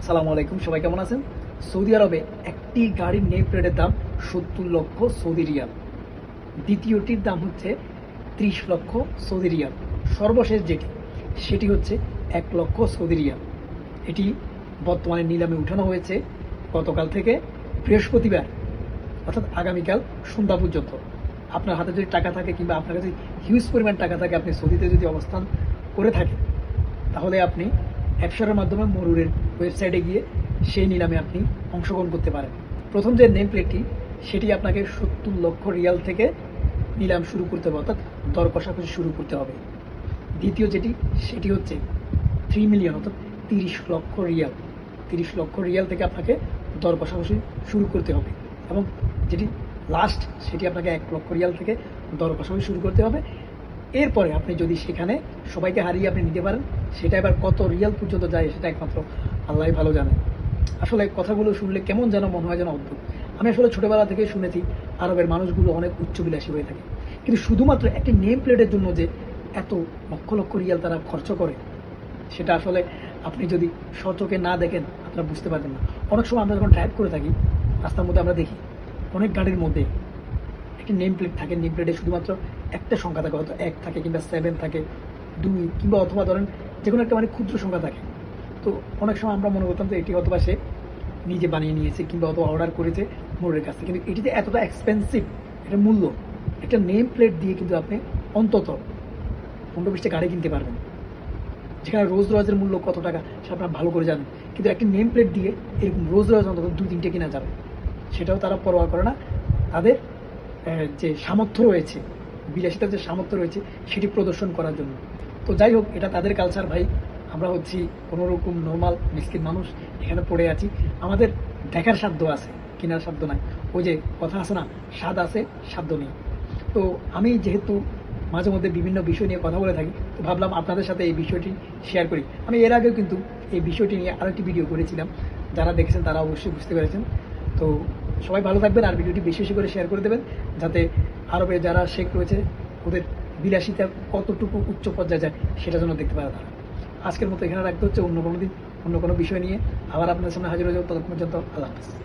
সালামু আলাইকুম, সবাই কেমন আছেন? সৌদি আরবে একটি গাড়ির নেম প্লেটের দাম ৭০ লক্ষ সৌদি রিয়াল, দ্বিতীয়টির দাম হচ্ছে ৩০ লক্ষ সৌদি রিয়াল, সর্বশেষ যেটি সেটি হচ্ছে ১ লক্ষ সৌদি রিয়াল। এটি বর্তমানে নিলামে উঠানো হয়েছে গতকাল থেকে বৃহস্পতিবার, অর্থাৎ আগামীকাল সন্ধ্যা পর্যন্ত। আপনার হাতে যদি টাকা থাকে কিংবা আপনার কাছে হিউজ পরিমাণ টাকা থাকে, আপনি সৌদিতে যদি অবস্থান করে থাকেন, তাহলে আপনি অ্যাপসারের মাধ্যমে মরুরের ওয়েবসাইটে গিয়ে সেই নিলামে আপনি অংশগ্রহণ করতে পারেন। প্রথম যে নেম প্লেটটি সেটি আপনাকে ৭০ লক্ষ রিয়াল থেকে নিলাম শুরু করতে হবে, অর্থাৎ দর কষাকষি শুরু করতে হবে। দ্বিতীয় যেটি সেটি হচ্ছে 3 মিলিয়ন, অর্থাৎ ৩০ লক্ষ রিয়াল। ৩০ লক্ষ রিয়াল থেকে আপনাকে দর কষাকষি শুরু করতে হবে। এবং যেটি লাস্ট সেটি আপনাকে ১ লক্ষ রিয়াল থেকে দর কষাকষি শুরু করতে হবে। এরপরে আপনি যদি সেখানে সবাইকে হারিয়ে আপনি নিতে পারেন, সেটা এবার কত রিয়াল পর্যন্ত যায় সেটা একমাত্র আল্লাহই ভালো জানে। আসলে কথাগুলো শুনলে কেমন যেন মনে হয় যেন অদ্ভুত। আমি আসলে ছোটোবেলা থেকে শুনেছি আরবের মানুষগুলো অনেক উচ্চবিলাসী হয়ে থাকে, কিন্তু শুধুমাত্র একটি নেম প্লেটের জন্য যে এত লক্ষ লক্ষ রিয়াল তারা খরচ করে, সেটা আসলে আপনি যদি সচোখে না দেখেন আপনারা বুঝতে পারবেন না। অনেক সময় আমরা যখন ড্রাইভ করে থাকি, রাস্তার মধ্যে আমরা দেখি অনেক গাড়ির মধ্যে একটি নেম প্লেট থাকে, নেম প্লেটে শুধুমাত্র একটা সংখ্যা থাকে, হয়তো ১ থাকে কিংবা 7 থাকে, 2 কিংবা অথবা ধরেন যে কোনো একটা ক্ষুদ্র সংখ্যা থাকে। তো অনেক সময় আমরা মনে করতাম যে এটি অথবা সে নিজে বানিয়ে নিয়েছে কিংবা অথবা অর্ডার করেছে মোড়ের কাছে, কিন্তু এটিতে এতটা এক্সপেন্সিভ এটা মূল্য। একটা নেম প্লেট দিয়ে কিন্তু আপনি অন্তত 15-20টা গাড়ি কিনতে পারবেন, যেখানে রোজ রয়েজের মূল্য কত টাকা সেটা আপনারা ভালো করে জানেন। কিন্তু একটি নেম প্লেট দিয়ে এরকম রোজ রয়েজ অন্তত 2-3টে কেনা যাবে, সেটাও তারা পরোয়া করে না। তাদের যে সামর্থ্য রয়েছে, বিলাসিতার যে সামর্থ্য রয়েছে সেটি প্রদর্শন করার জন্য। তো যাই হোক, এটা তাদের কালচার ভাই। আমরা হচ্ছি কোনোরকম নর্মাল মিসকিন মানুষ, এখানে পড়ে আছি। আমাদের দেখার সাধ্য আছে, কেনার সাধ্য নাই। ওই যে কথা আছে না, স্বাদ আছে সাধ্য নেই। তো আমি যেহেতু মাঝে মধ্যে বিভিন্ন বিষয় নিয়ে কথা বলে থাকি, তো ভাবলাম আপনাদের সাথে এই বিষয়টি শেয়ার করি। আমি এর আগেও কিন্তু এই বিষয়টি নিয়ে আরেকটি ভিডিও করেছিলাম, যারা দেখেছেন তারা অবশ্যই বুঝতে পেরেছেন। তো সবাই ভালো থাকবেন, আর ভিডিওটি বেশি বেশি করে শেয়ার করে দেবেন, যাতে আরবে যারা শেখ রয়েছে ওদের বিলাসিতা কতটুকু উচ্চ পর্যায়ে যায় সেটা যেন দেখতে পারে তারা। আজকের মতো এখানে রাখতে হচ্ছে, অন্য কোনো দিন অন্য কোনো বিষয় নিয়ে আবার আপনাদের সামনে হাজির হয়ে যাবো। ততক্ষণ পর্যন্ত আল্লাহ হাফেজ।